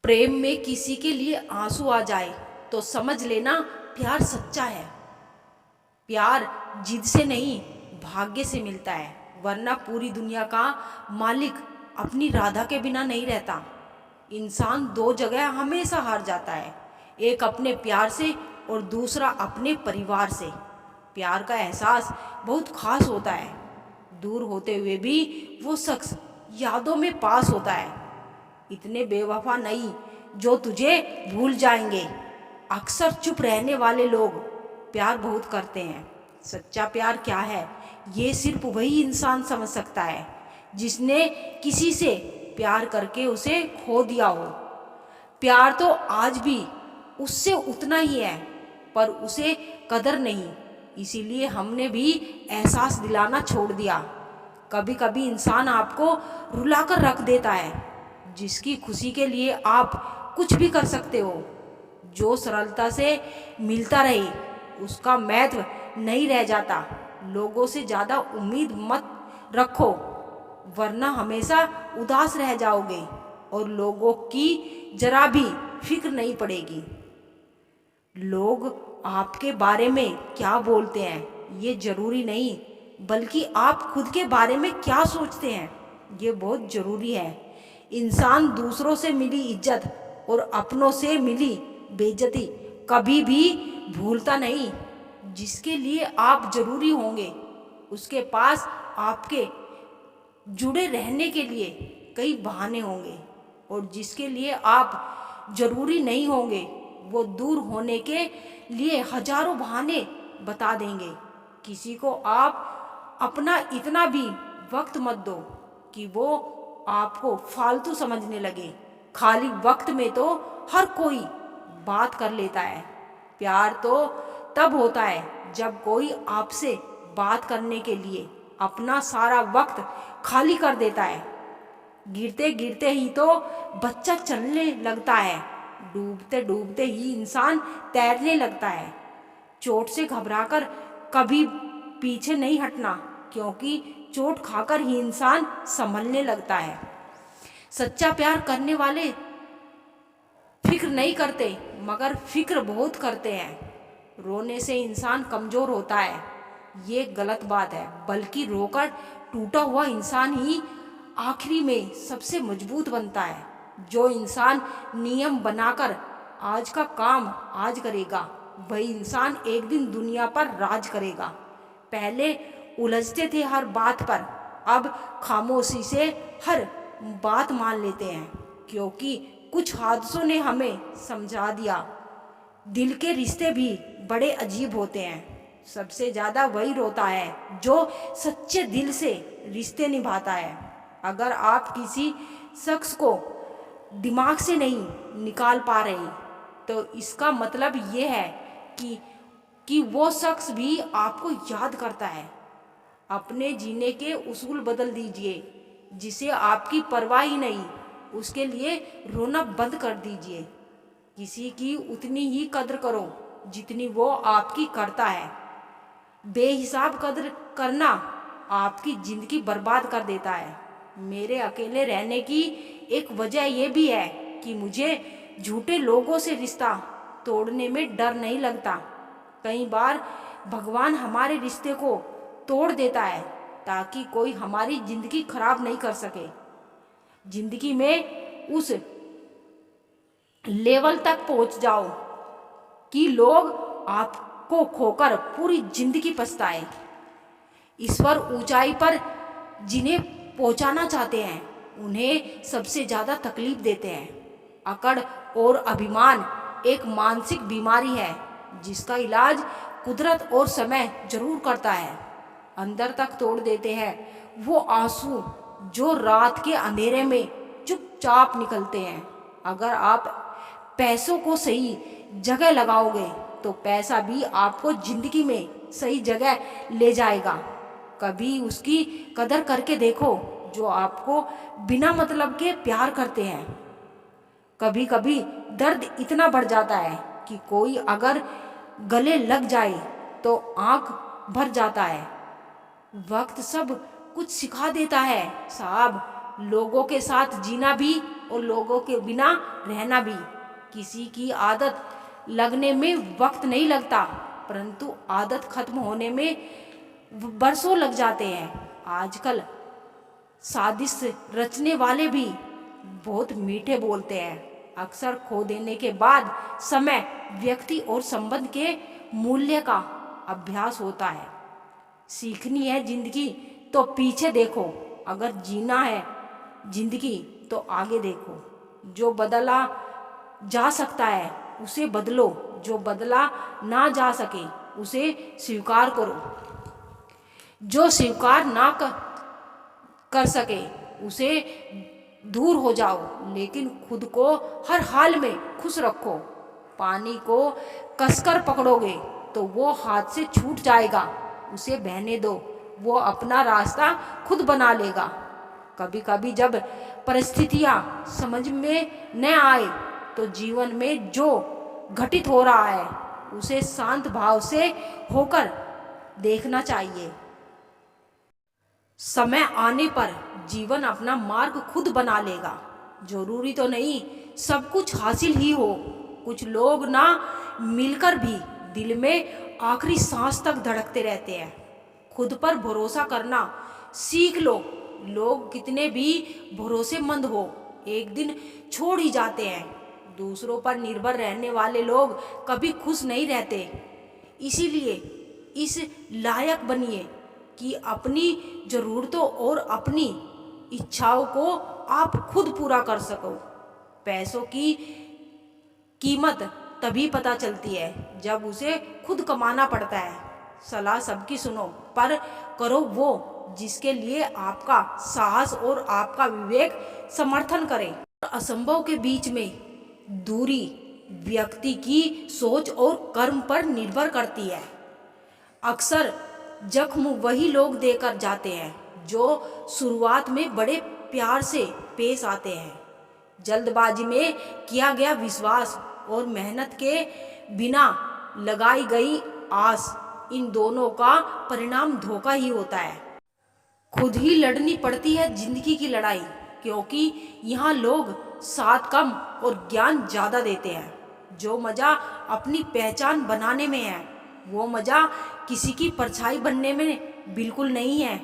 प्रेम में किसी के लिए आंसू आ जाए तो समझ लेना प्यार सच्चा है। प्यार जिद से नहीं, भाग्य से मिलता है। वरना पूरी दुनिया का मालिक अपनी राधा के बिना नहीं रहता। इंसान दो जगह हमेशा हार जाता है, एक अपने प्यार से और दूसरा अपने परिवार से। प्यार का एहसास बहुत खास होता है। दूर होते हुए भी वो शख्स यादों में पास होता है। इतने बेवफा नहीं जो तुझे भूल जाएंगे। अक्सर चुप रहने वाले लोग प्यार बहुत करते हैं। सच्चा प्यार क्या है ये सिर्फ वही इंसान समझ सकता है जिसने किसी से प्यार करके उसे खो दिया हो। प्यार तो आज भी उससे उतना ही है, पर उसे कदर नहीं, इसीलिए हमने भी एहसास दिलाना छोड़ दिया। कभी कभी इंसान आपको रुलाकर रख देता है, जिसकी खुशी के लिए आप कुछ भी कर सकते हो। जो सरलता से मिलता रहे उसका महत्व नहीं रह जाता। लोगों से ज़्यादा उम्मीद मत रखो, वरना हमेशा उदास रह जाओगे और लोगों की जरा भी फिक्र नहीं पड़ेगी। लोग आपके बारे में क्या बोलते हैं ये जरूरी नहीं, बल्कि आप खुद के बारे में क्या सोचते हैं ये बहुत जरूरी है। इंसान दूसरों से मिली इज्जत और अपनों से मिली बेइज्जती कभी भी भूलता नहीं। जिसके लिए आप जरूरी होंगे उसके पास आपके जुड़े रहने के लिए कई बहाने होंगे, और जिसके लिए आप जरूरी नहीं होंगे वो दूर होने के लिए हजारों बहाने बता देंगे। किसी को आप अपना इतना भी वक्त मत दो कि वो आपको फालतू समझने लगे। खाली वक्त में तो हर कोई बात कर लेता है। प्यार तो तब होता है जब कोई आपसे बात करने के लिए अपना सारा वक्त खाली कर देता है। गिरते गिरते ही तो बच्चा चलने लगता है, डूबते डूबते ही इंसान तैरने लगता है। चोट से घबराकर कभी पीछे नहीं हटना, क्योंकि चोट खाकर ही इंसान संभलने लगता है। सच्चा प्यार करने वाले फिक्र नहीं करते, मगर फिक्र बहुत करते हैं। रोने से इंसान कमजोर होता है ये गलत बात है, बल्कि रोकर टूटा हुआ इंसान ही आखिरी में सबसे मजबूत बनता है। जो इंसान नियम बनाकर आज का काम आज करेगा वही इंसान एक दिन दुनिया पर राज करेगा। पहले उलझते थे हर बात पर, अब खामोशी से हर बात मान लेते हैं, क्योंकि कुछ हादसों ने हमें समझा दिया दिल के रिश्ते भी बड़े अजीब होते हैं। सबसे ज़्यादा वही रोता है जो सच्चे दिल से रिश्ते निभाता है। अगर आप किसी शख्स को दिमाग से नहीं निकाल पा रहे तो इसका मतलब ये है कि वो शख्स भी आपको याद करता है। अपने जीने के उसूल बदल दीजिए। जिसे आपकी परवाह ही नहीं उसके लिए रोना बंद कर दीजिए। किसी की उतनी ही कद्र करो जितनी वो आपकी करता है। बेहिसाब कद्र करना आपकी जिंदगी बर्बाद कर देता है। मेरे अकेले रहने की एक वजह यह भी है कि मुझे झूठे लोगों से रिश्ता तोड़ने में डर नहीं लगता। कई बार भगवान हमारे रिश्ते को तोड़ देता है ताकि कोई हमारी जिंदगी खराब नहीं कर सके। जिंदगी में उस लेवल तक पहुंच जाओ कि लोग आपको खोकर पूरी जिंदगी पछताए। ईश्वर ऊंचाई पर जिन्हें पहुंचाना चाहते हैं उन्हें सबसे ज्यादा तकलीफ देते हैं। अकड़ और अभिमान एक मानसिक बीमारी है जिसका इलाज कुदरत और समय जरूर करता है। अंदर तक तोड़ देते हैं वो आंसू जो रात के अंधेरे में चुपचाप निकलते हैं। अगर आप पैसों को सही जगह लगाओगे तो पैसा भी आपको जिंदगी में सही जगह ले जाएगा। कभी उसकी कदर करके देखो जो आपको बिना मतलब के प्यार करते हैं। कभी कभी दर्द इतना बढ़ जाता है कि कोई अगर गले लग जाए तो आंख भर जाता है। वक्त सब कुछ सिखा देता है साहब। लोगों के साथ जीना भी और लोगों के बिना रहना भी। किसी की आदत लगने में वक्त नहीं लगता, परंतु आदत खत्म होने में बरसों लग जाते हैं। आजकल साजिश रचने वाले भी बहुत मीठे बोलते हैं। अक्सर खो देने के बाद समय, व्यक्ति और संबंध के मूल्य का अभ्यास होता है। सीखनी है जिंदगी तो पीछे देखो, अगर जीना है जिंदगी तो आगे देखो। जो बदला जा सकता है उसे बदलो, जो बदला ना जा सके उसे स्वीकार करो। जो स्वीकार ना कर सके उसे दूर हो जाओ, लेकिन खुद को हर हाल में खुश रखो। पानी को कसकर पकड़ोगे तो वो हाथ से छूट जाएगा, उसे बहने दो, वो अपना रास्ता खुद बना लेगा। कभी कभी जब परिस्थितियां समझ में न आए तो जीवन में जो घटित हो रहा है उसे शांत भाव से होकर देखना चाहिए। समय आने पर जीवन अपना मार्ग खुद बना लेगा। जरूरी तो नहीं सब कुछ हासिल ही हो, कुछ लोग ना मिलकर भी दिल में आखिरी सांस तक धड़कते रहते हैं। खुद पर भरोसा करना सीख लो। लोग कितने भी भरोसेमंद हो एक दिन छोड़ ही जाते हैं। दूसरों पर निर्भर रहने वाले लोग कभी खुश नहीं रहते। इसीलिए इस लायक बनिए कि अपनी ज़रूरतों और अपनी इच्छाओं को आप खुद पूरा कर सको। पैसों की कीमत तभी पता चलती है जब उसे खुद कमाना पड़ता है। सलाह सबकी सुनो, पर करो वो जिसके लिए आपका साहस और आपका विवेक समर्थन करे। असंभव के बीच में दूरी व्यक्ति की सोच और कर्म पर निर्भर करती है। अक्सर जख्म वही लोग देकर जाते हैं जो शुरुआत में बड़े प्यार से पेश आते हैं। जल्दबाजी में किया गया विश्वास और मेहनत के बिना लगाई गई आस, इन दोनों का परिणाम धोखा ही होता है। खुद ही लड़नी पड़ती है जिंदगी की लड़ाई, क्योंकि यहाँ लोग साथ कम और ज्ञान ज़्यादा देते हैं। जो मज़ा अपनी पहचान बनाने में है वो मज़ा किसी की परछाई बनने में बिल्कुल नहीं है।